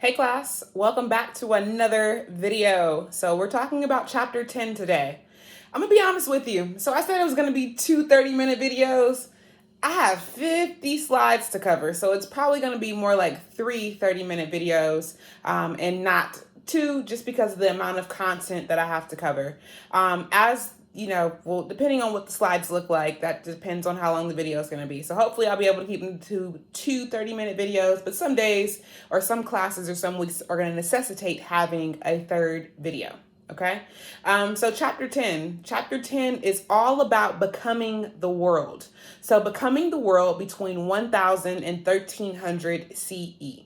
Hey class, welcome back to another video. So we're talking about chapter 10 today. I'm gonna be honest with you. So I said it was gonna be two 30-minute videos. I have 50 slides to cover, so it's probably gonna be more like three 30-minute videos and not two, just because of the amount of content that I have to cover. As you know, well, depending on what the slides look like, that depends on how long the video is going to be. So hopefully I'll be able to keep them to two 30-minute videos, but some days or some classes or some weeks are going to necessitate having a third video. Okay. So chapter 10 is all about becoming the world. So becoming the world between 1000 and 1300 CE.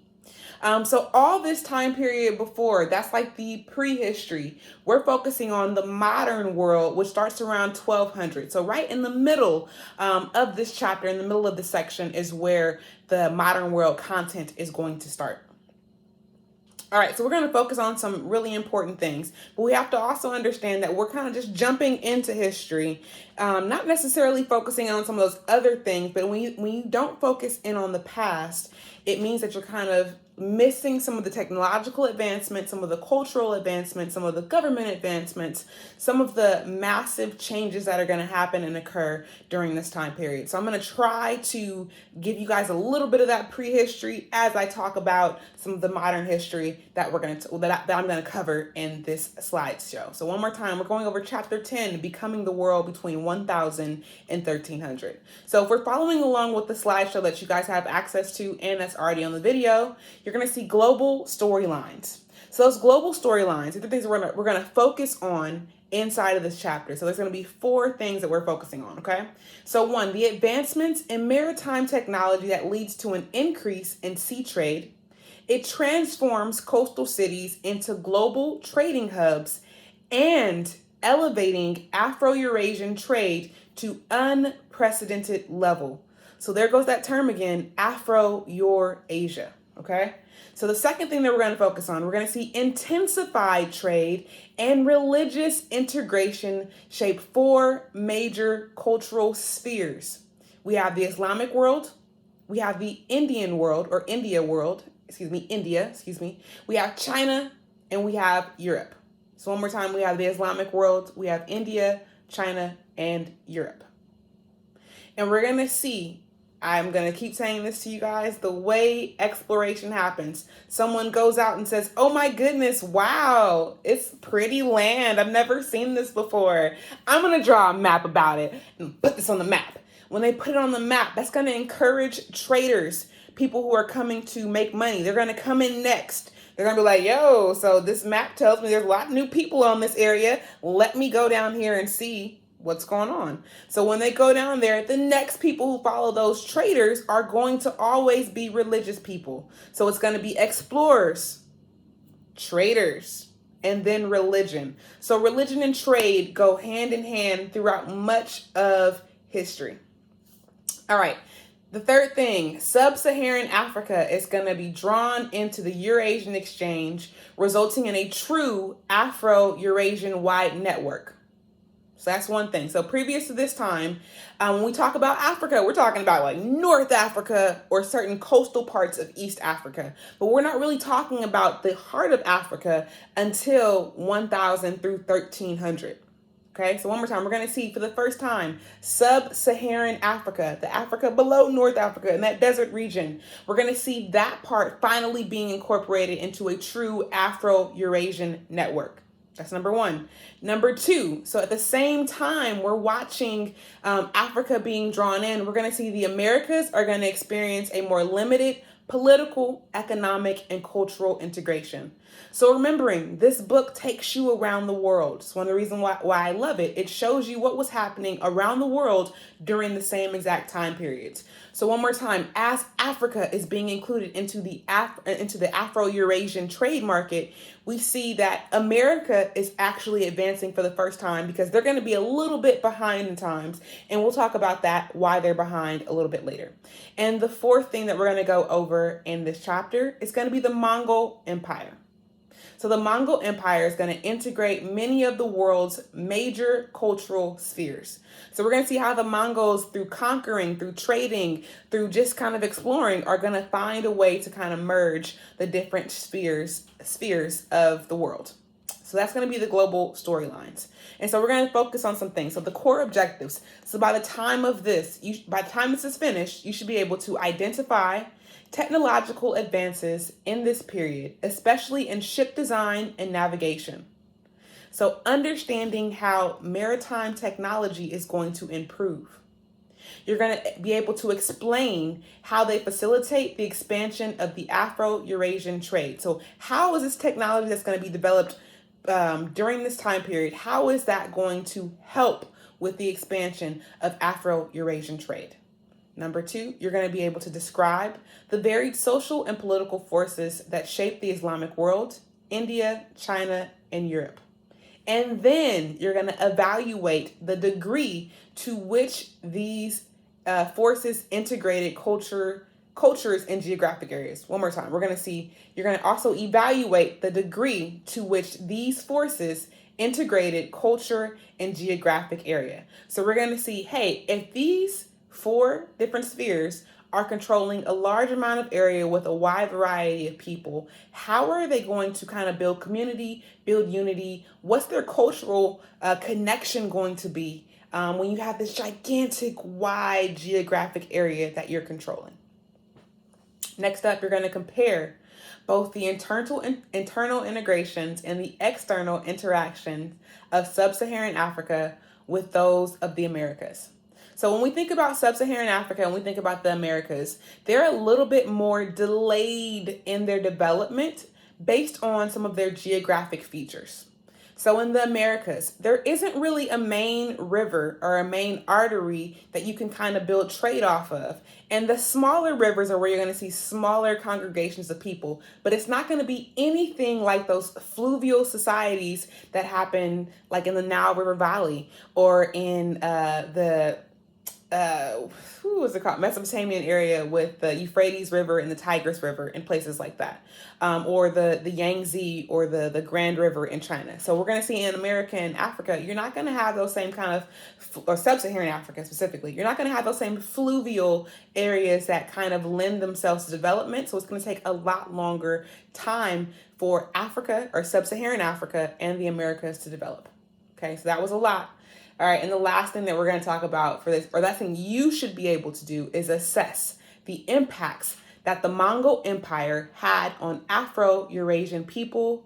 So all this time period before, that's like the prehistory. We're focusing on the modern world, which starts around 1200. So right in the middle of this chapter, in the middle of the section, is where the modern world content is going to start. All right, so we're going to focus on some really important things, but we have to also understand that we're kind of just jumping into history, not necessarily focusing on some of those other things, but when you don't focus in on the past, it means that you're kind of missing some of the technological advancements, some of the cultural advancements, some of the government advancements, some of the massive changes that are going to happen and occur during this time period. So I'm going to try to give you guys a little bit of that prehistory as I talk about some of the modern history that I'm going to cover in this slideshow. So one more time, we're going over chapter 10, becoming the world between 1000 and 1300. So if we're following along with the slideshow that you guys have access to and that's already on the video, you're going to see global storylines. So those global storylines are the things we're going to focus on inside of this chapter. So there's going to be four things that we're focusing on, okay? So one, the advancements in maritime technology that leads to an increase in sea trade. It transforms coastal cities into global trading hubs and elevating Afro-Eurasian trade to unprecedented level. So there goes that term again, Afro-Eurasia, okay? So the second thing that we're going to focus on, we're going to see intensified trade and religious integration shape four major cultural spheres. We have the Islamic world, we have the Indian world, or India world, India. We have China, and we have Europe. So one more time, we have the Islamic world, we have India, China, and Europe. And we're going to see, I'm going to keep saying this to you guys, the way exploration happens. Someone goes out and says, oh my goodness, wow, it's pretty land. I've never seen this before. I'm going to draw a map about it and put this on the map. When they put it on the map, that's going to encourage traders, people who are coming to make money. They're going to come in next. They're going to be like, yo, so this map tells me there's a lot of new people on this area. Let me go down here and see what's going on. So when they go down there, the next people who follow those traders are going to always be religious people. So it's going to be explorers, traders, and then religion. So religion and trade go hand in hand throughout much of history. All right. The third thing, sub-Saharan Africa is going to be drawn into the Eurasian exchange, resulting in a true Afro-Eurasian wide network. So that's one thing. So previous to this time, when we talk about Africa, we're talking about like North Africa or certain coastal parts of East Africa. But we're not really talking about the heart of Africa until 1000 through 1300. Okay, so one more time, we're going to see for the first time sub-Saharan Africa, the Africa below North Africa, in that desert region. We're going to see that part finally being incorporated into a true Afro-Eurasian network. That's number one. Number two, so at the same time we're watching Africa being drawn in, we're going to see the Americas are going to experience a more limited political, economic, and cultural integration. So remembering, this book takes you around the world. It's one of the reasons why I love it. It shows you what was happening around the world during the same exact time periods. So one more time, as Africa is being included into the Afro-Eurasian trade market, we see that America is actually advancing for the first time because they're going to be a little bit behind in times. And we'll talk about that, why they're behind, a little bit later. And the fourth thing that we're going to go over in this chapter is going to be the Mongol Empire. So the Mongol Empire is going to integrate many of the world's major cultural spheres. So we're going to see how the Mongols, through conquering, through trading, through just kind of exploring, are going to find a way to kind of merge the different spheres of the world. So that's going to be the global storylines. And so we're going to focus on some things. So the core objectives. So by the time this is finished, you should be able to identify technological advances in this period, especially in ship design and navigation. So understanding how maritime technology is going to improve. You're going to be able to explain how they facilitate the expansion of the Afro-Eurasian trade. So how is this technology that's going to be developed during this time period, how is that going to help with the expansion of Afro-Eurasian trade? Number 2, you're going to be able to describe the varied social and political forces that shape the Islamic world, India, China, and Europe. And then you're going to evaluate the degree to which these forces integrated cultures in geographic areas. One more time. You're going to also evaluate the degree to which these forces integrated culture and geographic area. So we're going to see, hey, if these 4 different spheres are controlling a large amount of area with a wide variety of people, how are they going to kind of build community, build unity? What's their cultural connection going to be when you have this gigantic, wide geographic area that you're controlling? Next up, you're going to compare both the internal integrations and the external interactions of sub-Saharan Africa with those of the Americas. So when we think about sub-Saharan Africa and we think about the Americas, they're a little bit more delayed in their development based on some of their geographic features. So in the Americas, there isn't really a main river or a main artery that you can kind of build trade off of. And the smaller rivers are where you're going to see smaller congregations of people, but it's not going to be anything like those fluvial societies that happen like in the Nile River Valley or in what's it called? Mesopotamian area with the Euphrates River and the Tigris River and places like that. Or the Yangtze or the Grand River in China. So we're going to see in America and Africa, you're not going to have those same kind of, or sub-Saharan Africa specifically, you're not going to have those same fluvial areas that kind of lend themselves to development. So it's going to take a lot longer time for Africa or sub-Saharan Africa and the Americas to develop. Okay, so that was a lot. All right, and the last thing that we're going to talk about for this, or that thing you should be able to do, is assess the impacts that the Mongol Empire had on Afro-Eurasian peoples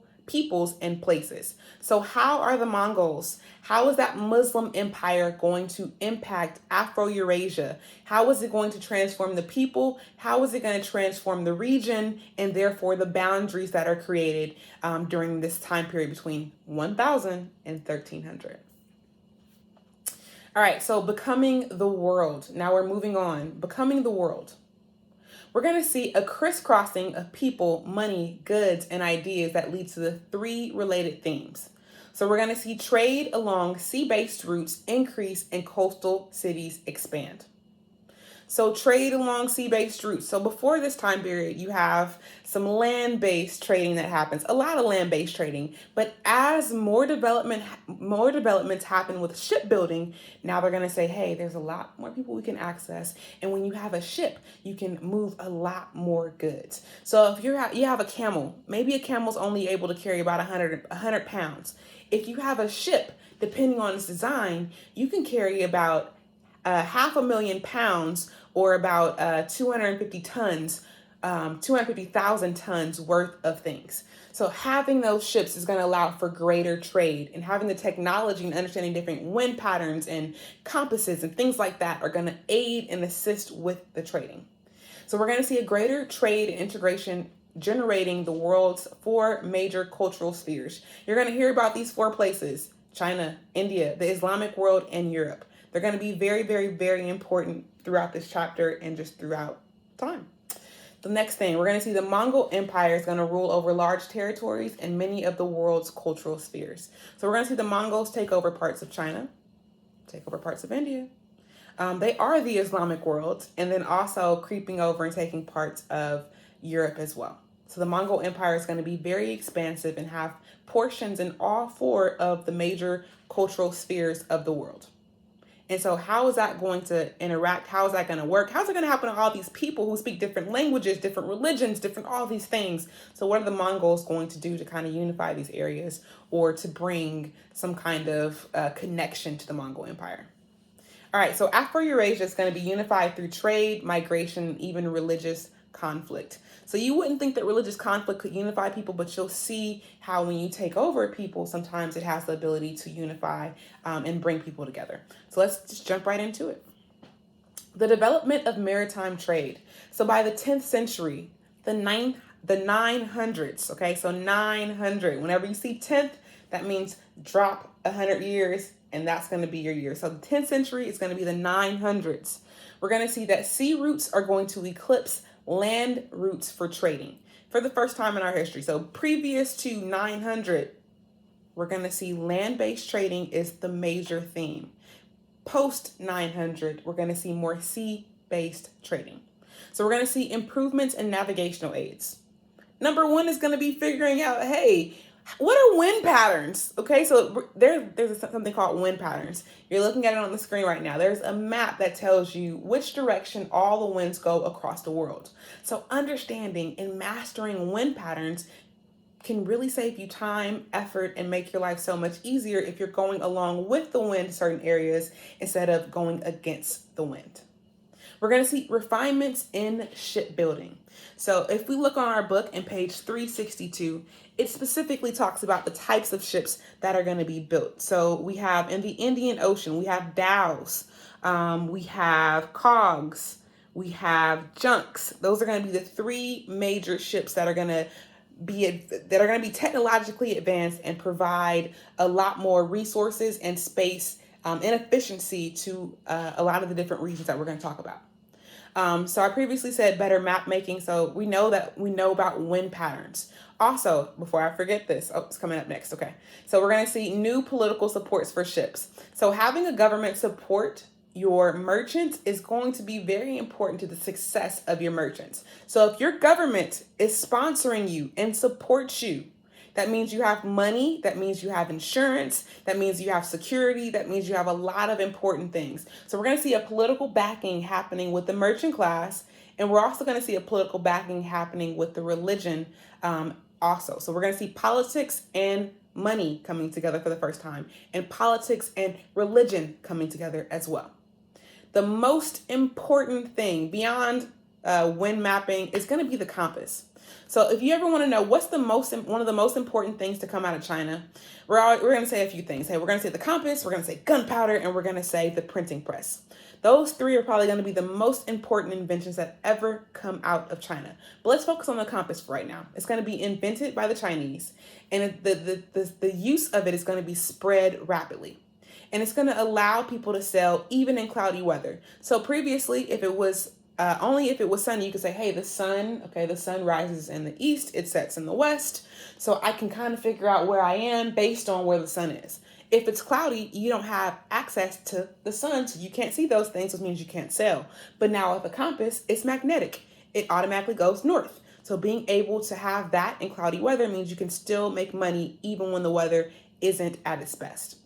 and places. So how are the Mongols, how is that Muslim empire going to impact Afro-Eurasia? How is it going to transform the people? How is it going to transform the region and therefore the boundaries that are created during this time period between 1000 and 1300? All right, so becoming the world. Now we're moving on. Becoming the world. We're going to see a crisscrossing of people, money, goods, and ideas that leads to the 3 related themes. So we're going to see trade along sea-based routes increase and coastal cities expand. So trade along sea-based routes. So before this time period, you have some land-based trading that happens, a lot of land-based trading. But as more developments happen with shipbuilding, now they're going to say, hey, there's a lot more people we can access. And when you have a ship, you can move a lot more goods. So if you have a camel, maybe a camel's only able to carry about 100 pounds. If you have a ship, depending on its design, you can carry about 500,000 pounds or about 250,000 tons worth of things. So having those ships is going to allow for greater trade, and having the technology and understanding different wind patterns and compasses and things like that are going to aid and assist with the trading. So we're going to see a greater trade and integration generating the world's 4 major cultural spheres. You're going to hear about these 4 places: China, India, the Islamic world, and Europe. They're going to be very, very, very important throughout this chapter and just throughout time. The next thing, we're going to see the Mongol Empire is going to rule over large territories and many of the world's cultural spheres. So we're going to see the Mongols take over parts of China, take over parts of India. They are the Islamic world, and then also creeping over and taking parts of Europe as well. So the Mongol Empire is going to be very expansive and have portions in all four of the major cultural spheres of the world. And so how is that going to interact? How is that going to work? How's it going to happen to all these people who speak different languages, different religions, different all these things? So what are the Mongols going to do to kind of unify these areas or to bring some kind of connection to the Mongol Empire? All right, so Afro-Eurasia is going to be unified through trade, migration, even religious conflict. So you wouldn't think that religious conflict could unify people, but you'll see how when you take over people, sometimes it has the ability to unify and bring people together. So let's just jump right into it. The development of maritime trade. So by the 10th century, the 900s, okay, so 900, whenever you see 10th, that means drop 100 years, and that's going to be your year. So the 10th century is going to be the 900s. We're going to see that sea routes are going to eclipse land routes for trading for the first time in our history. So previous to 900, we're going to see land-based trading is the major theme. Post 900, we're going to see more sea-based trading. So we're going to see improvements in navigational aids. Number one is going to be figuring out, hey, what are wind patterns? Okay, so there's something called wind patterns. You're looking at it on the screen right now. There's a map that tells you which direction all the winds go across the world. So understanding and mastering wind patterns can really save you time, effort, and make your life so much easier if you're going along with the wind in certain areas instead of going against the wind. We're going to see refinements in shipbuilding. So if we look on our book in page 362, it specifically talks about the types of ships that are going to be built. So we have in the Indian Ocean, we have dhows, we have cogs, we have junks. Those are going to be the three major ships that are going to be technologically advanced and provide a lot more resources and space and efficiency to a lot of the different regions that we're going to talk about. So I previously said better map making. So we know about wind patterns. Also, before I forget this, it's coming up next. Okay. So we're going to see new political supports for ships. So having a government support your merchants is going to be very important to the success of your merchants. So if your government is sponsoring you and supports you, that means you have money, that means you have insurance, that means you have security, that means you have a lot of important things. So we're going to see a political backing happening with the merchant class, and we're also going to see a political backing happening with the religion also. So we're going to see politics and money coming together for the first time, and politics and religion coming together as well. The most important thing beyond wind mapping is going to be the compass. So if you ever want to know what's one of the most important things to come out of China, we're going to say a few things. Hey, we're going to say the compass, we're going to say gunpowder, and we're going to say the printing press. Those three are probably going to be the most important inventions that ever come out of China. But let's focus on the compass for right now. It's going to be invented by the Chinese, and the use of it is going to be spread rapidly. And it's going to allow people to sail even in cloudy weather. So previously, if it was only if it was sunny, you could say, hey, the sun rises in the east, it sets in the west. So I can kind of figure out where I am based on where the sun is. If it's cloudy, you don't have access to the sun, so you can't see those things, which means you can't sail. But now with a compass, it's magnetic. It automatically goes north. So being able to have that in cloudy weather means you can still make money even when the weather isn't at its best.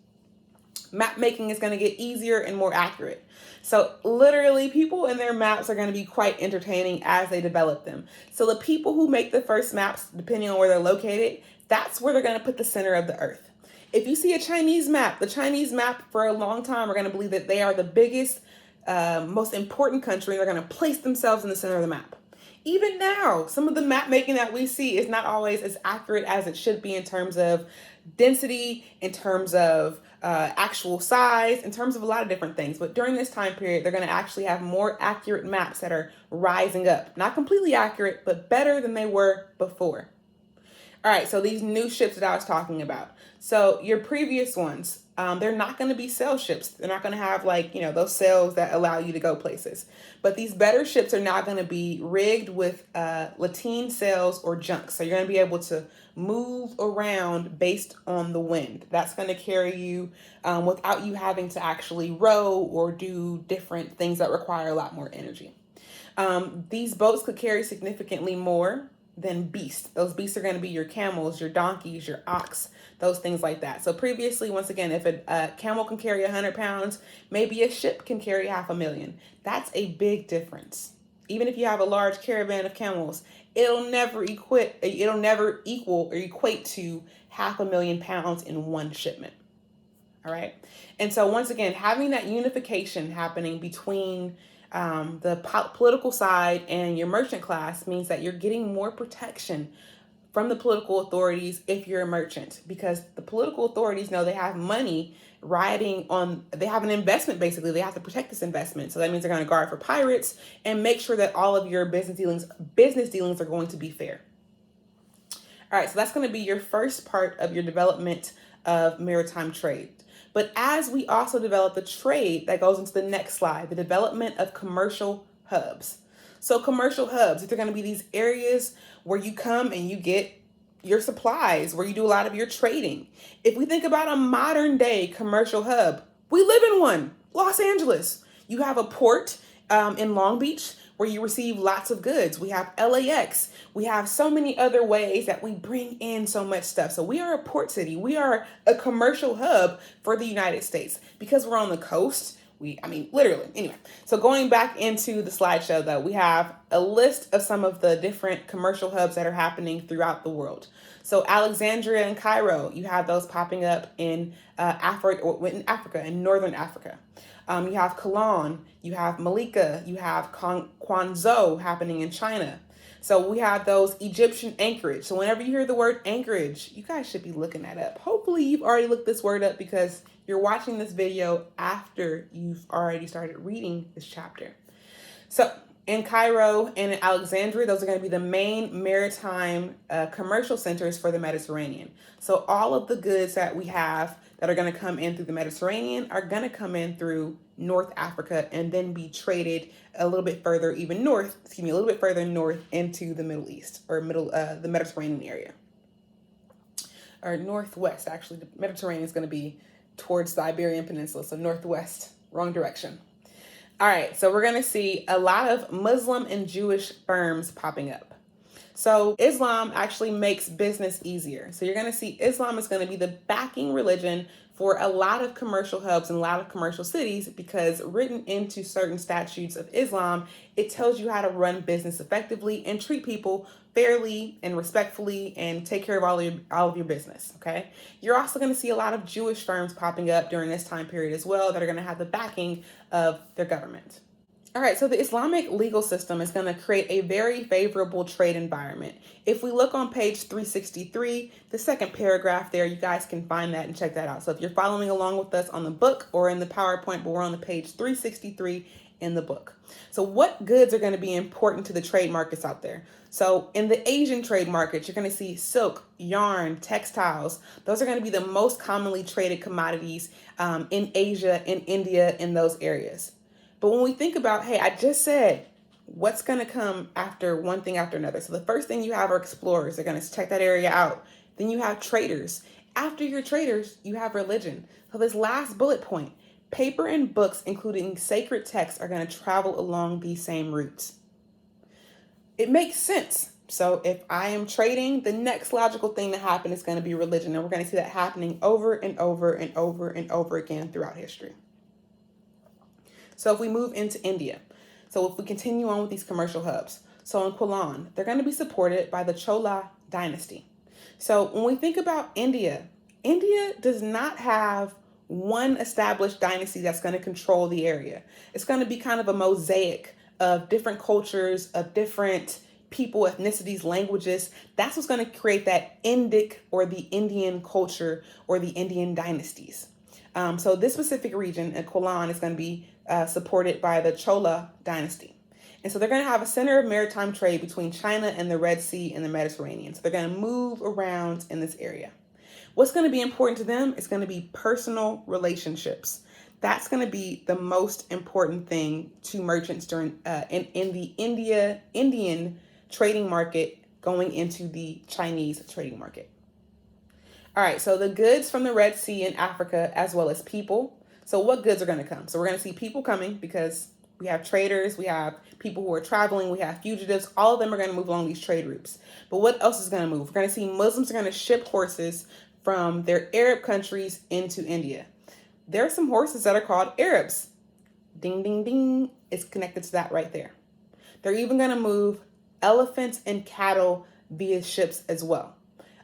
Map making is going to get easier and more accurate. So literally people and their maps are going to be quite entertaining as they develop them. So the people who make the first maps, depending on where they're located, that's where they're going to put the center of the earth. If you see a Chinese map, the Chinese map for a long time are going to believe that they are the biggest, most important country, and they're going to place themselves in the center of the map. Even now, some of the map making that we see is not always as accurate as it should be in terms of density, in terms of actual size, in terms of a lot of different things. But during this time period, they're going to actually have more accurate maps that are rising up. Not completely accurate, but better than they were before. All right, so these new ships that I was talking about. So your previous ones, they're not going to be sail ships. They're not going to have those sails that allow you to go places. But these better ships are now going to be rigged with lateen sails or junks. So you're going to be able to move around based on the wind. That's going to carry you without you having to actually row or do different things that require a lot more energy. These boats could carry significantly more then beasts. Those beasts are going to be your camels, your donkeys, your ox, those things like that. So previously, once again, if a camel can carry 100 pounds, maybe a ship can carry 500,000. That's a big difference. Even if you have a large caravan of camels, it'll never equal or equate to 500,000 pounds in one shipment. All right. And so once again, having that unification happening between the political side and your merchant class means that you're getting more protection from the political authorities if you're a merchant, because the political authorities know they have money riding on, they have an investment. Basically, they have to protect this investment. So that means they're going to guard for pirates and make sure that all of your business dealings are going to be fair. All right, so that's going to be your first part of your development of maritime trade. But as we also develop the trade, that goes into the next slide, the development of commercial hubs. So commercial hubs, they're going to be these areas where you come and you get your supplies, where you do a lot of your trading. If we think about a modern day commercial hub, we live in one, Los Angeles. You have a port in Long Beach where you receive lots of goods. We have LAX. We have so many other ways that we bring in so much stuff. So we are a port city. We are a commercial hub for the United States because we're on the coast. Literally. Anyway, so going back into the slideshow, though, we have a list of some of the different commercial hubs that are happening throughout the world. So Alexandria and Cairo, you have those popping up in Africa, in Northern Africa. You have Cologne, you have Malika, you have Quanzhou happening in China. So we have those Egyptian anchorage. So whenever you hear the word anchorage, you guys should be looking that up. Hopefully you've already looked this word up because you're watching this video after you've already started reading this chapter. So in Cairo and in Alexandria, those are going to be the main maritime commercial centers for the Mediterranean. So all of the goods that we have that are going to come in through the Mediterranean are going to come in through North Africa and then be traded a little bit further north into the Middle East or the Mediterranean area. Or northwest, actually. The Mediterranean is going to be towards the Iberian Peninsula, so northwest, wrong direction. All right, so we're going to see a lot of Muslim and Jewish firms popping up. So Islam actually makes business easier. So you're going to see Islam is going to be the backing religion for a lot of commercial hubs and a lot of commercial cities, because written into certain statutes of Islam, it tells you how to run business effectively and treat people fairly and respectfully and take care of all of your business, okay? You're also going to see a lot of Jewish firms popping up during this time period as well that are going to have the backing of their government. All right, so the Islamic legal system is going to create a very favorable trade environment. If we look on page 363, the second paragraph there, you guys can find that and check that out. So if you're following along with us on the book or in the PowerPoint, but we're on the page 363 in the book. So what goods are going to be important to the trade markets out there? So in the Asian trade markets, you're going to see silk, yarn, textiles. Those are going to be the most commonly traded commodities in Asia, in India, in those areas. But when we think about, hey, I just said, what's going to come after one thing after another? So the first thing you have are explorers. They're going to check that area out. Then you have traders. After your traders, you have religion. So this last bullet point, paper and books, including sacred texts, are going to travel along these same routes. It makes sense. So if I am trading, the next logical thing to happen is going to be religion. And we're going to see that happening over and over and over and over again throughout history. So if we move into India, so if we continue on with these commercial hubs, so in Qulan, they're going to be supported by the Chola dynasty. So when we think about India, India does not have one established dynasty that's going to control the area. It's going to be kind of a mosaic of different cultures, of different people, ethnicities, languages. That's what's going to create that Indic or the Indian culture or the Indian dynasties. So this specific region in Qulan is going to be supported by the Chola dynasty. And so they're going to have a center of maritime trade between China and the Red Sea and the Mediterranean. So they're going to move around in this area. What's going to be important to them is going to be personal relationships. That's going to be the most important thing to merchants during in the Indian trading market going into the Chinese trading market. All right, so the goods from the Red Sea in Africa, as well as people. So what goods are going to come? So we're going to see people coming because We have traders, we have people who are traveling, we have fugitives. All of them are going to move along these trade routes. But what else is going to move? We're going to see Muslims are going to ship horses from their Arab countries into India. There are some horses that are called Arabs. Ding, ding, ding. It's connected to that right there. They're even going to move elephants and cattle via ships as well.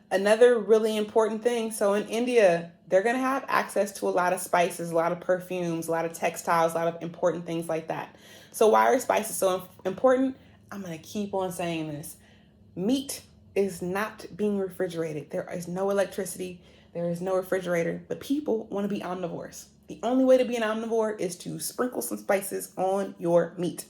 Another really important thing, so in India, they're going to have access to a lot of spices, a lot of perfumes, a lot of textiles, a lot of important things like that. So why are spices so important? I'm going to keep on saying this. Meat is not being refrigerated. There is no electricity. There is no refrigerator, but people want to be omnivores. The only way to be an omnivore is to sprinkle some spices on your meat.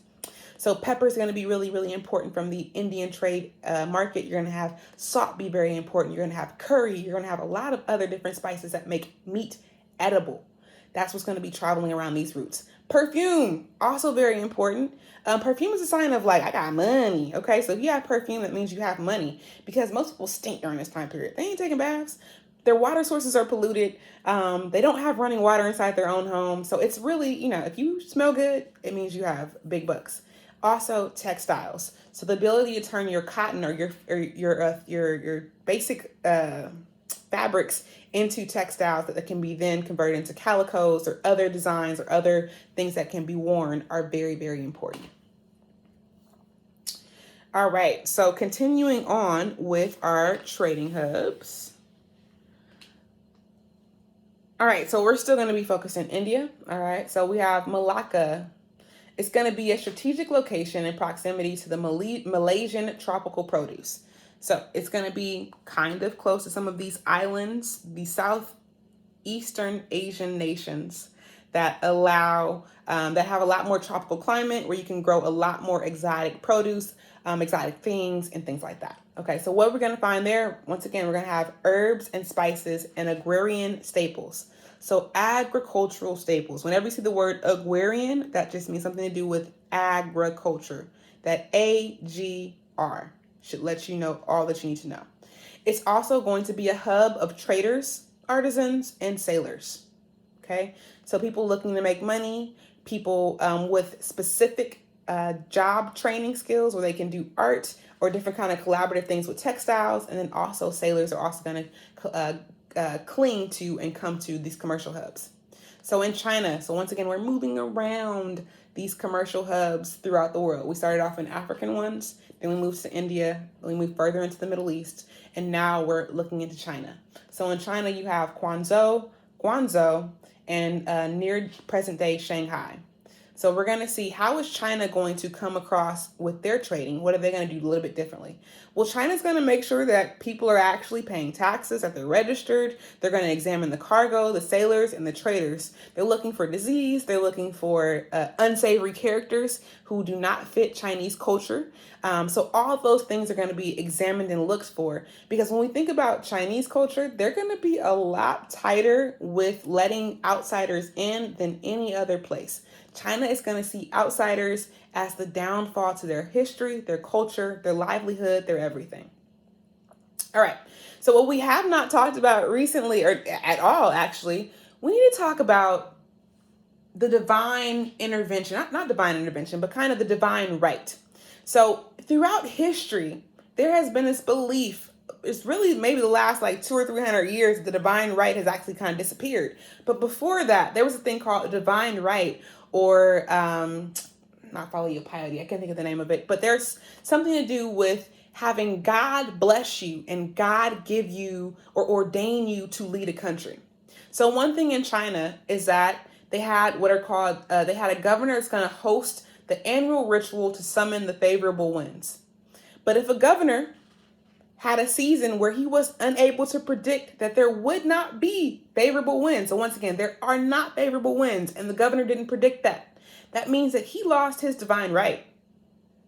So pepper is going to be really, really important from the Indian trade market. You're going to have salt be very important. You're going to have curry. You're going to have a lot of other different spices that make meat edible. That's what's going to be traveling around these routes. Perfume, also very important. Perfume is a sign of like, I got money. Okay, so if you have perfume, that means you have money, because most people stink during this time period. They ain't taking baths. Their water sources are polluted. They don't have running water inside their own home. So it's really, if you smell good, it means you have big bucks. Also, textiles. So the ability to turn your cotton or your basic fabrics into textiles that can be then converted into calicos or other designs or other things that can be worn are very, very important. All right, so continuing on with our trading hubs. All right, so we're still going to be focused in India. All right, so we have Malacca. It's going to be a strategic location in proximity to the Malaysian tropical produce. So it's going to be kind of close to some of these islands, the Southeastern Asian nations that that have a lot more tropical climate where you can grow a lot more exotic produce, exotic things and things like that. Okay, so what we're going to find there, once again, we're going to have herbs and spices and agrarian staples. So agricultural staples. Whenever you see the word agrarian, that just means something to do with agriculture. That AGR should let you know all that you need to know. It's also going to be a hub of traders, artisans, and sailors. Okay, so people looking to make money, people with specific job training skills where they can do art or different kind of collaborative things with textiles, and then also sailors are also going to cling to and come to these commercial hubs. So in China, so once again, we're moving around these commercial hubs throughout the world. We started off in African ones, then we moved to India, then we moved further into the Middle East, and now we're looking into China. So in China, you have Guangzhou, and near present day Shanghai. So we're going to see, how is China going to come across with their trading? What are they going to do a little bit differently? Well, China's going to make sure that people are actually paying taxes, that they're registered. They're going to examine the cargo, the sailors, and the traders. They're looking for disease. They're looking for unsavory characters who do not fit Chinese culture. So all of those things are going to be examined and looked for, because when we think about Chinese culture, they're going to be a lot tighter with letting outsiders in than any other place. China is going to see outsiders as the downfall to their history, their culture, their livelihood, their everything. All right. So what we have not talked about recently, or at all, actually, we need to talk about the divine intervention, not divine intervention, but kind of the divine right. So throughout history, there has been this belief, it's really maybe the last like 200 or 300 years, the divine right has actually kind of disappeared. But before that, there was a thing called a divine right, or not follow piety. I can't think of the name of it, but there's something to do with having God bless you and God give you or ordain you to lead a country. So one thing in China is that they had what are called, they had a governor that's going to host the annual ritual to summon the favorable winds. But if a governor had a season where he was unable to predict that there would not be favorable winds, so once again, there are not favorable winds, and the governor didn't predict that, that means that he lost his divine right.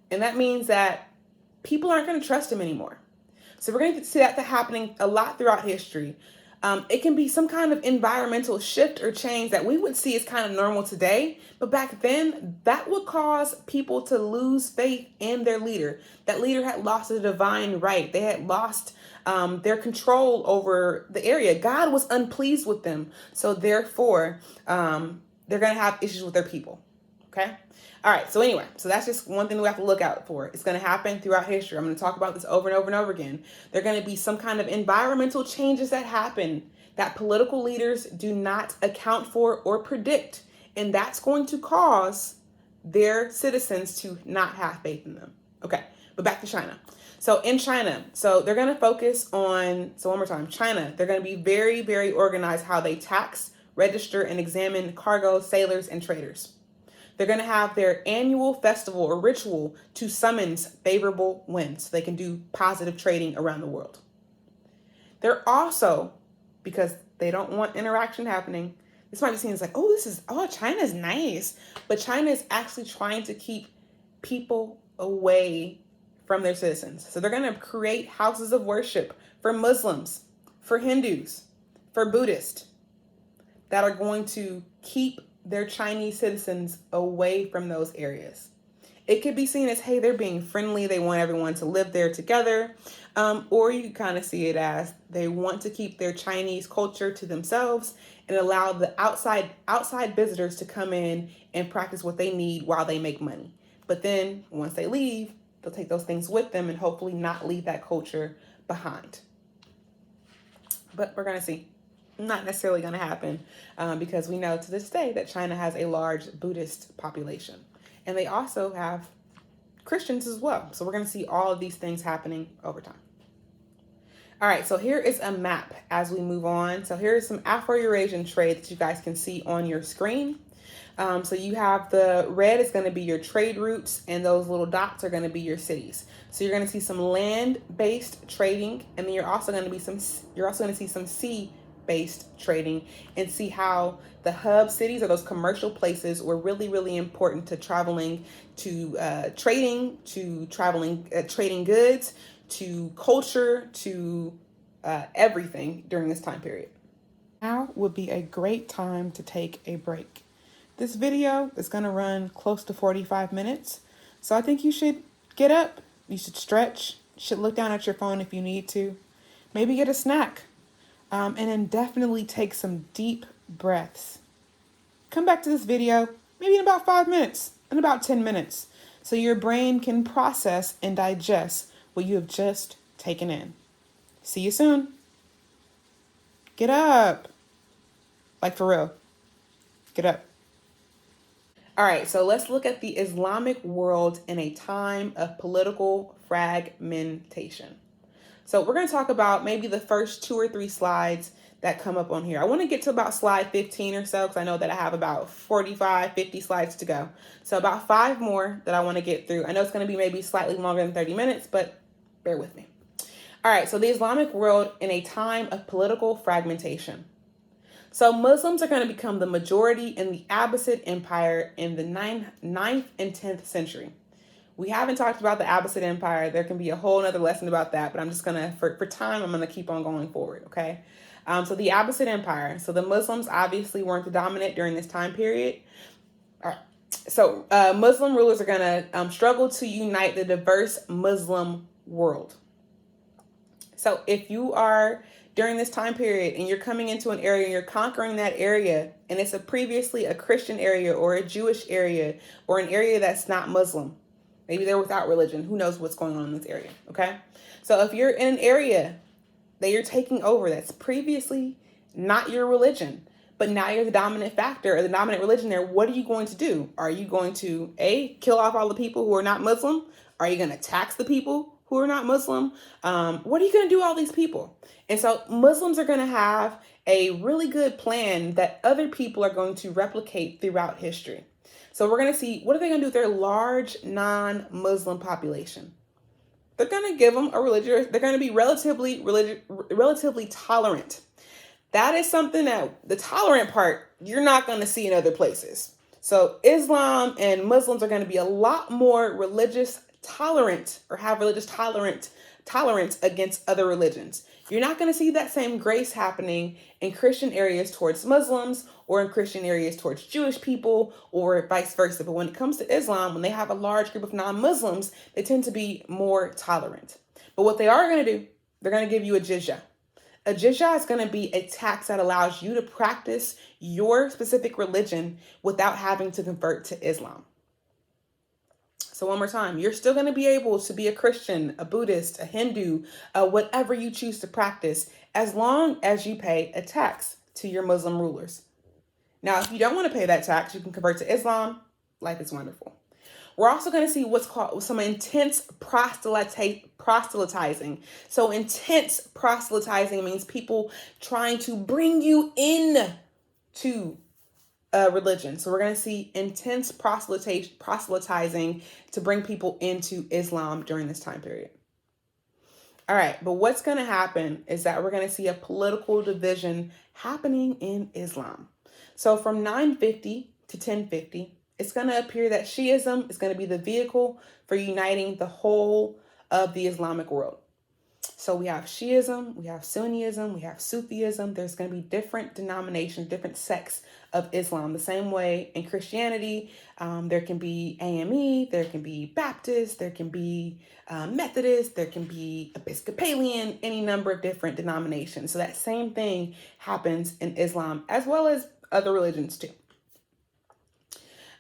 And that means that people aren't going to trust him anymore. So we're going to see that happening a lot throughout history. It can be some kind of environmental shift or change that we would see as kind of normal today. But back then, that would cause people to lose faith in their leader. That leader had lost a divine right. They had lost their control over the area. God was unpleased with them. So therefore, they're going to have issues with their people. Okay. All right. So anyway, so that's just one thing we have to look out for. It's going to happen throughout history. I'm going to talk about this over and over and over again. There are going to be some kind of environmental changes that happen that political leaders do not account for or predict. And that's going to cause their citizens to not have faith in them. Okay. But back to China. So in China, so they're going to focus on, so one more time, China, they're going to be very, very organized how they tax, register, and examine cargo, sailors, and traders. They're going to have their annual festival or ritual to summons favorable winds so they can do positive trading around the world. They're also, because they don't want interaction happening, this might be seen as like, China's nice. But China is actually trying to keep people away from their citizens. So they're going to create houses of worship for Muslims, for Hindus, for Buddhists that are going to keep their Chinese citizens away from those areas. It could be seen as, hey, they're being friendly. They want everyone to live there together. Or you kind of see it as they want to keep their Chinese culture to themselves and allow the outside visitors to come in and practice what they need while they make money. But then once they leave, they'll take those things with them and hopefully not leave that culture behind. But we're going to see. Not necessarily going to happen because we know to this day that China has a large Buddhist population. And they also have Christians as well. So we're going to see all of these things happening over time. All right, so here is a map as we move on. So here is some Afro-Eurasian trade that you guys can see on your screen. So you have the red is going to be your trade routes, and those little dots are going to be your cities. So you're going to see some land-based trading, and then you're also going to see some sea-based trading, and see how the hub cities or those commercial places were really, really important to traveling, to trading, to trading goods, to culture, to everything during this time period. Now would be a great time to take a break. This video is going to run close to 45 minutes, so I think you should get up, you should stretch, you should look down at your phone if you need to, maybe get a snack, and then definitely take some deep breaths. Come back to this video maybe in about 5 minutes, in about 10 minutes, so your brain can process and digest what you have just taken in. See you soon. Get up. Like for real. Get up. All right, so let's look at the Islamic world in a time of political fragmentation. So we're going to talk about maybe the first 2 or 3 slides that come up on here. I want to get to about slide 15 or so because I know that I have about 45, 50 slides to go. So about 5 more that I want to get through. I know it's going to be maybe slightly longer than 30 minutes, but bear with me. All right, so the Islamic world in a time of political fragmentation. So Muslims are going to become the majority in the Abbasid Empire in the 9th and 10th century. We haven't talked about the Abbasid Empire. There can be a whole other lesson about that, but I'm just going to, for time, I'm going to keep on going forward, okay? So the Abbasid Empire. So the Muslims obviously weren't the dominant during this time period. All right. So Muslim rulers are going to struggle to unite the diverse Muslim world. So if you are during this time period and you're coming into an area and you're conquering that area and it's previously a Christian area or a Jewish area or an area that's not Muslim, maybe they're without religion, who knows what's going on in this area, okay? So if you're in an area that you're taking over that's previously not your religion, but now you're the dominant factor or the dominant religion there, what are you going to do? Are you going to, kill off all the people who are not Muslim? Are you going to tax the people who are not Muslim? What are you going to do all these people? And so Muslims are going to have a really good plan that other people are going to replicate throughout history. So we're going to see, what are they going to do with their large non-Muslim population? They're going to give them a religious, they're going to be relatively tolerant. That is something that the tolerant part, you're not going to see in other places. So Islam and Muslims are going to be a lot more religious tolerant or have religious tolerance against other religions. You're not going to see that same grace happening in Christian areas towards Muslims or in Christian areas towards Jewish people or vice versa. But when it comes to Islam, when they have a large group of non-Muslims, they tend to be more tolerant. But what they are going to do, they're going to give you a jizya. A jizya is going to be a tax that allows you to practice your specific religion without having to convert to Islam. So one more time, you're still going to be able to be a Christian, a Buddhist, a Hindu, whatever you choose to practice, as long as you pay a tax to your Muslim rulers. Now, if you don't want to pay that tax, you can convert to Islam. Life is wonderful. We're also going to see what's called some intense proselytizing. So intense proselytizing means people trying to bring you in to religion. So we're going to see intense proselytizing to bring people into Islam during this time period. All right, but what's going to happen is that we're going to see a political division happening in Islam. So from 950 to 1050, it's going to appear that Shiism is going to be the vehicle for uniting the whole of the Islamic world. So we have Shiism, we have Sunnism, we have Sufism. There's going to be different denominations, different sects of Islam. The same way in Christianity, there can be AME, there can be Baptist, there can be Methodist, there can be Episcopalian, any number of different denominations. So that same thing happens in Islam as well as other religions too.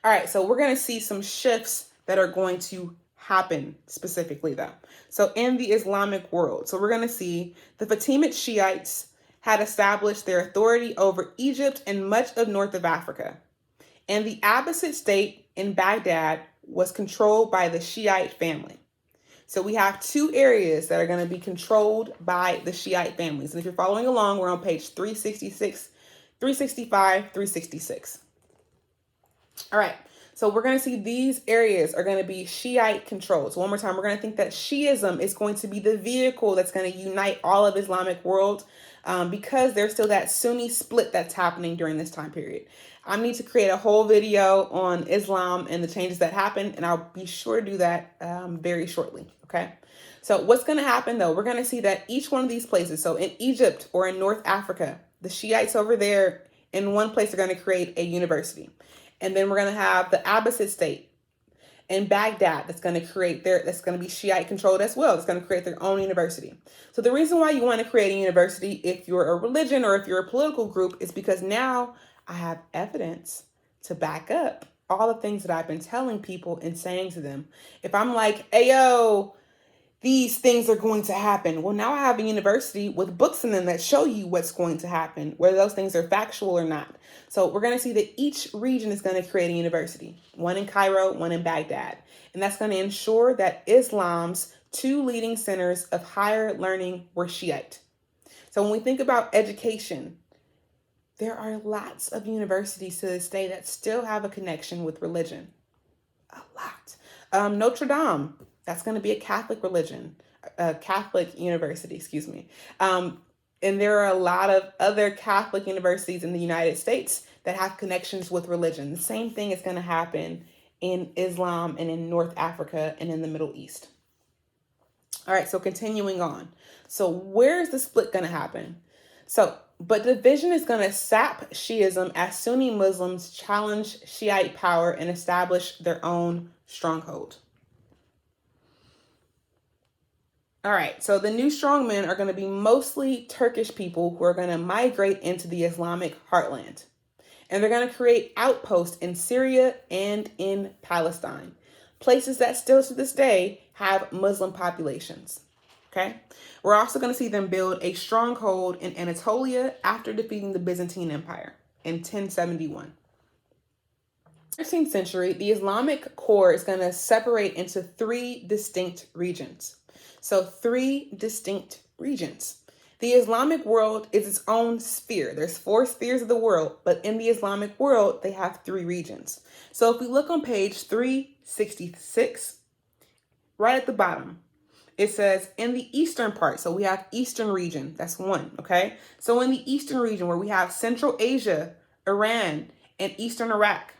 All right, so we're going to see some shifts that are going to happen specifically though. So in the Islamic world, so we're going to see the Fatimid Shiites had established their authority over Egypt and much of north of Africa. And the Abbasid state in Baghdad was controlled by the Shiite family. So we have two areas that are going to be controlled by the Shiite families. And if you're following along, we're on page 366, 365, 366. All right. So we're going to see these areas are going to be Shiite controlled. So one more time, we're going to think that Shiism is going to be the vehicle that's going to unite all of Islamic world because there's still that Sunni split that's happening during this time period. I need to create a whole video on Islam and the changes that happen, and I'll be sure to do that very shortly. Okay. So what's going to happen though? We're going to see that each one of these places, so in Egypt or in North Africa, the Shiites over there in one place are going to create a university. And then we're going to have the Abbasid state in Baghdad that's going to be Shiite controlled as well. It's going to create their own university. So the reason why you want to create a university if you're a religion or if you're a political group is because now I have evidence to back up all the things that I've been telling people and saying to them. If I'm like, ayo, these things are going to happen. Well, now I have a university with books in them that show you what's going to happen, whether those things are factual or not. So we're going to see that each region is going to create a university, one in Cairo, one in Baghdad. And that's going to ensure that Islam's two leading centers of higher learning were Shiite. So when we think about education, there are lots of universities to this day that still have a connection with religion. A lot. Notre Dame. That's going to be a Catholic university, excuse me. And there are a lot of other Catholic universities in the United States that have connections with religion. The same thing is going to happen in Islam and in North Africa and in the Middle East. All right, so continuing on. So where's the split going to happen? But division is going to sap Shiism as Sunni Muslims challenge Shiite power and establish their own stronghold. All right, so the new strongmen are going to be mostly Turkish people who are going to migrate into the Islamic heartland. And they're going to create outposts in Syria and in Palestine, places that still to this day have Muslim populations. Okay, we're also going to see them build a stronghold in Anatolia after defeating the Byzantine Empire in 1071. 13th century, the Islamic core is going to separate into three distinct regions. So 3 distinct regions. The Islamic world is its own sphere. There's 4 spheres of the world, but in the Islamic world, they have 3 regions. So if we look on page 366, right at the bottom, it says in the eastern part, so we have eastern region, that's 1, okay? So in the eastern region where we have Central Asia, Iran, and Eastern Iraq,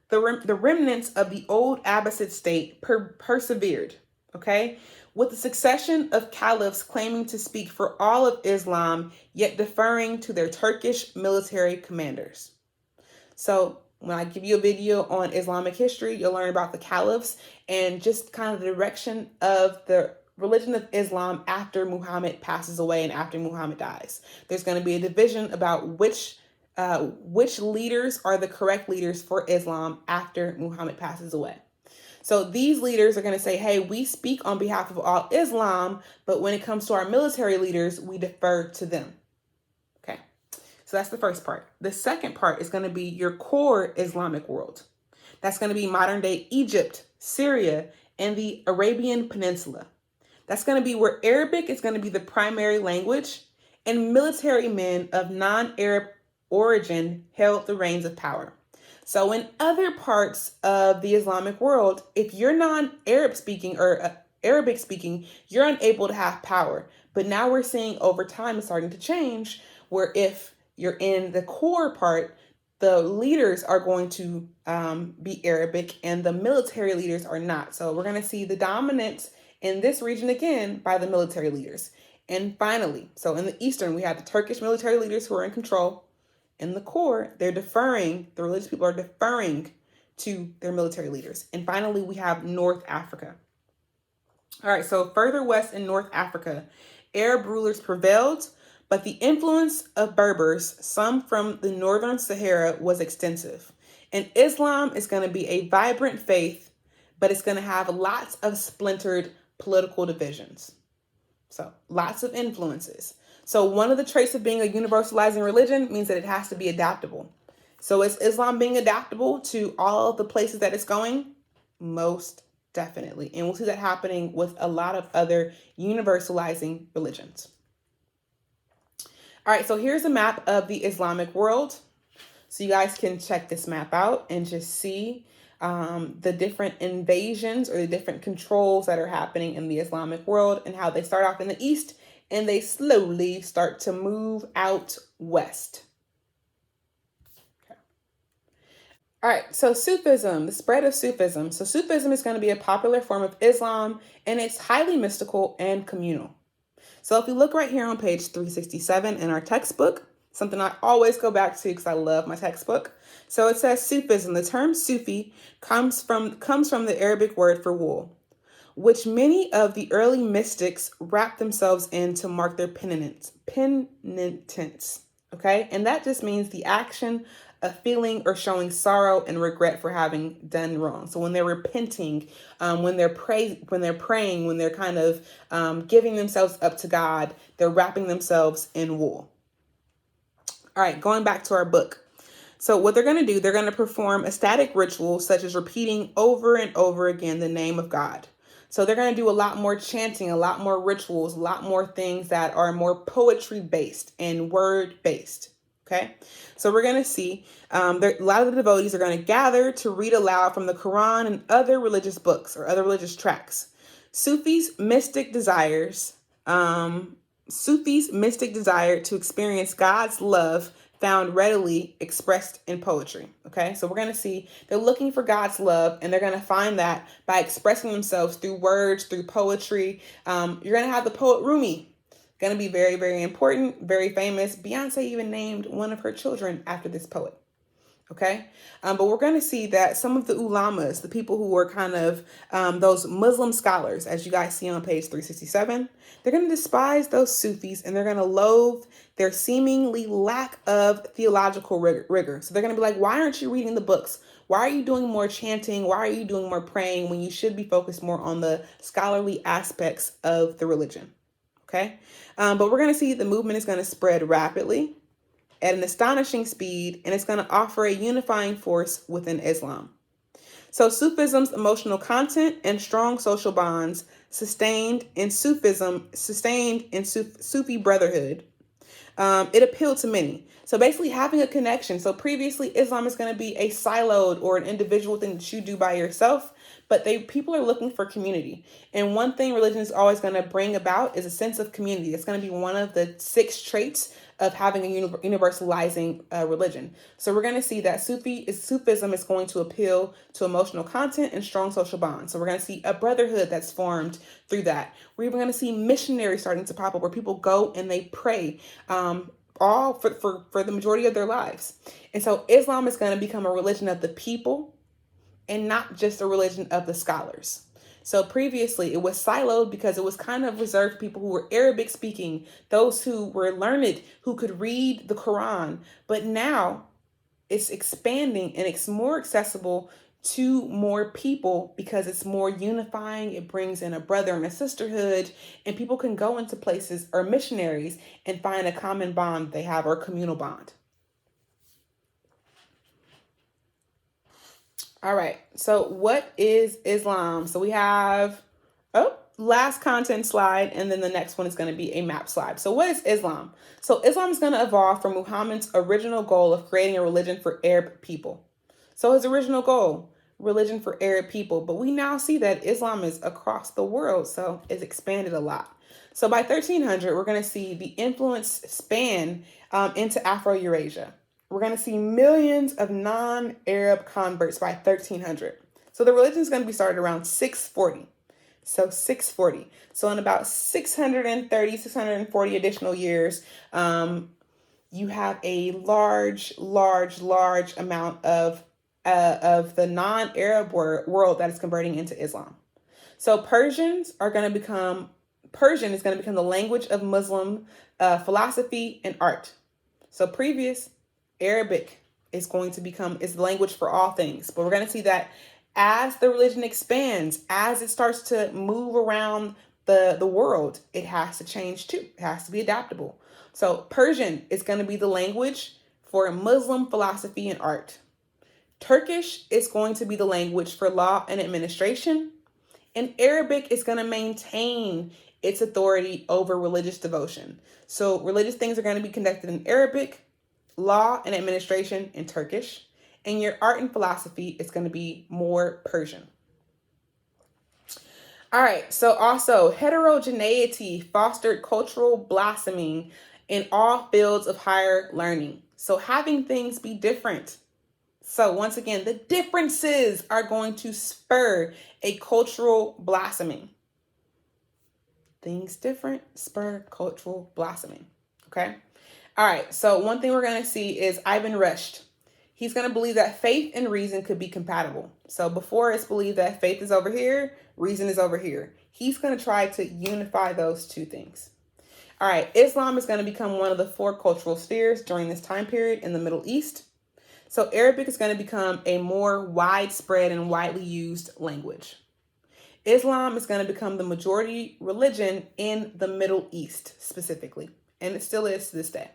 the remnants of the old Abbasid state persevered, okay? With the succession of caliphs claiming to speak for all of Islam, yet deferring to their Turkish military commanders. So when I give you a video on Islamic history, you'll learn about the caliphs and just kind of the direction of the religion of Islam after Muhammad passes away and after Muhammad dies. There's going to be a division about which leaders are the correct leaders for Islam after Muhammad passes away. So these leaders are going to say, hey, we speak on behalf of all Islam, but when it comes to our military leaders, we defer to them. Okay, so that's the first part. The second part is going to be your core Islamic world. That's going to be modern day Egypt, Syria, and the Arabian Peninsula. That's going to be where Arabic is going to be the primary language, and military men of non-Arab origin held the reins of power. So in other parts of the Islamic world, if you're non-Arab speaking or Arabic speaking, you're unable to have power. But now we're seeing over time it's starting to change, where if you're in the core part, the leaders are going to be Arabic and the military leaders are not. So we're going to see the dominance in this region again by the military leaders. And finally, so in the Eastern, we have the Turkish military leaders who are in control. In the core, the religious people are deferring to their military leaders. And finally, we have North Africa. All right, so further west in North Africa, Arab rulers prevailed, but the influence of Berbers, some from the northern Sahara, was extensive. And Islam is going to be a vibrant faith, but it's going to have lots of splintered political divisions. So lots of influences. So one of the traits of being a universalizing religion means that it has to be adaptable. So is Islam being adaptable to all of the places that it's going? Most definitely. And we'll see that happening with a lot of other universalizing religions. All right, so here's a map of the Islamic world. So you guys can check this map out and just see the different invasions or the different controls that are happening in the Islamic world and how they start off in the East and they slowly start to move out west. Okay. All right, so Sufism, the spread of Sufism. So Sufism is going to be a popular form of Islam, and it's highly mystical and communal. So if you look right here on page 367 in our textbook, something I always go back to because I love my textbook. So it says Sufism. The term Sufi comes from the Arabic word for wool, which many of the early mystics wrapped themselves in to mark their penitence. Okay, and that just means the action of feeling or showing sorrow and regret for having done wrong. So when they're repenting, when they're praying, when they're kind of giving themselves up to God, they're wrapping themselves in wool. All right, going back to our book. So what they're going to do, they're going to perform ecstatic rituals such as repeating over and over again the name of God. So they're going to do a lot more chanting, a lot more rituals, a lot more things that are more poetry based and word based. Okay, so we're going to see a lot of the devotees are going to gather to read aloud from the Quran and other religious books or other religious tracts. Sufis' mystic desire to experience God's love found readily expressed in poetry. Okay, so we're going to see they're looking for God's love, and they're going to find that by expressing themselves through words, through poetry. You're going to have the poet Rumi. Going to be very, very important, very famous. Beyonce even named one of her children after this poet. Okay, but we're going to see that some of the ulamas, the people who were kind of those Muslim scholars, as you guys see on page 367, they're going to despise those Sufis and they're going to loathe their seemingly lack of theological rigor. So they're going to be like, why aren't you reading the books? Why are you doing more chanting? Why are you doing more praying when you should be focused more on the scholarly aspects of the religion? Okay, but we're going to see the movement is going to spread rapidly at an astonishing speed, and it's going to offer a unifying force within Islam. So Sufism's emotional content and strong social bonds sustained in Sufi brotherhood. It appealed to many. So basically having a connection. So previously Islam is going to be a siloed or an individual thing that you do by yourself, but people are looking for community. And one thing religion is always going to bring about is a sense of community. It's going to be one of the 6 traits of having a universalizing religion. So we're going to see that Sufism is going to appeal to emotional content and strong social bonds. So we're going to see a brotherhood that's formed through that. We're even going to see missionaries starting to pop up where people go and they pray all for the majority of their lives. And so Islam is going to become a religion of the people and not just a religion of the scholars. So previously it was siloed because it was kind of reserved for people who were Arabic speaking, those who were learned, who could read the Quran. But now it's expanding and it's more accessible to more people because it's more unifying. It brings in a brother and a sisterhood, and people can go into places or missionaries and find a common bond they have or a communal bond. All right, so what is Islam? So we have, last content slide, and then the next one is going to be a map slide. So what is Islam? So Islam is going to evolve from Muhammad's original goal of creating a religion for Arab people. So his original goal, religion for Arab people, but we now see that Islam is across the world, so it's expanded a lot. So by 1300, we're going to see the influence span into Afro-Eurasia. We're going to see millions of non-Arab converts by 1300. So the religion is going to be started around 640. So 640. So in about 640 additional years, you have a large amount of the non-Arab world that is converting into Islam. So Persian is going to become the language of Muslim philosophy and art. So previous Arabic is going to become is the language for all things. But we're going to see that as the religion expands, as it starts to move around the world, it has to change too. It has to be adaptable. So Persian is going to be the language for Muslim philosophy and art. Turkish is going to be the language for law and administration. And Arabic is going to maintain its authority over religious devotion. So religious things are going to be conducted in Arabic, law and administration in Turkish, and your art and philosophy is going to be more Persian. All right, so also heterogeneity fostered cultural blossoming in all fields of higher learning. So having things be different. So once again, the differences are going to spur a cultural blossoming. Things different, spur cultural blossoming, okay? All right, so one thing we're going to see is Ibn Rushd. He's going to believe that faith and reason could be compatible. So before it's believed that faith is over here, reason is over here. He's going to try to unify those two things. All right, Islam is going to become one of the 4 cultural spheres during this time period in the Middle East. So Arabic is going to become a more widespread and widely used language. Islam is going to become the majority religion in the Middle East specifically, and it still is to this day.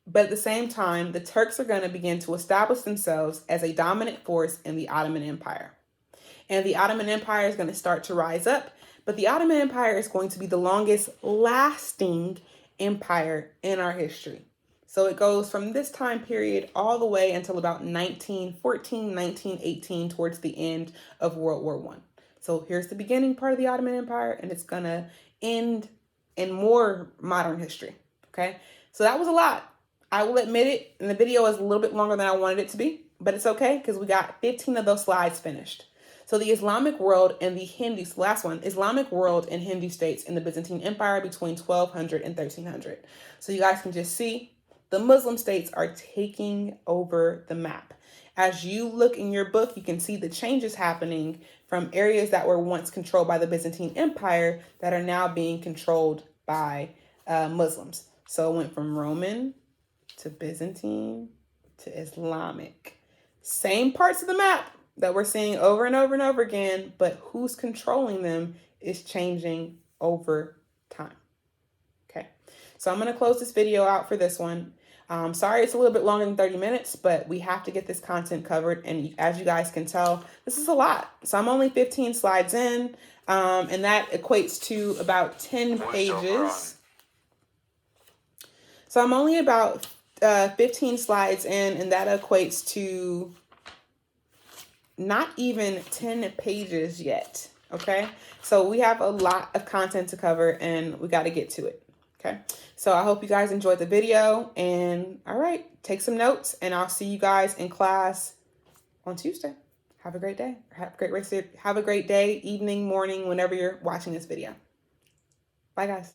But at the same time, the Turks are going to begin to establish themselves as a dominant force in the Ottoman Empire. And the Ottoman Empire is going to start to rise up, but the Ottoman Empire is going to be the longest lasting empire in our history. So it goes from this time period all the way until about 1914, 1918, towards the end of World War I. So here's the beginning part of the Ottoman Empire, and it's going to end in more modern history, okay? So that was a lot. I will admit it, and the video is a little bit longer than I wanted it to be, but it's okay because we got 15 of those slides finished. So the Islamic world and the Hindu, last one, Islamic world and Hindu states in the Byzantine Empire between 1200 and 1300. So you guys can just see the Muslim states are taking over the map. As you look in your book, you can see the changes happening from areas that were once controlled by the Byzantine Empire that are now being controlled by Muslims. So it went from Roman to Byzantine to Islamic. Same parts of the map that we're seeing over and over and over again, but who's controlling them is changing over time. Okay, so I'm going to close this video out for this one. Sorry it's a little bit longer than 30 minutes, but we have to get this content covered. And as you guys can tell, this is a lot. So I'm only 15 slides in, and that equates to about 10 pages. So I'm only about 15 slides in, and that equates to not even 10 pages yet. Okay, so we have a lot of content to cover, and we got to get to it. Okay, so I hope you guys enjoyed the video, and all right, take some notes, and I'll see you guys in class on Tuesday. Have a great day. Have a great day, evening, morning, whenever you're watching this video. Bye, guys.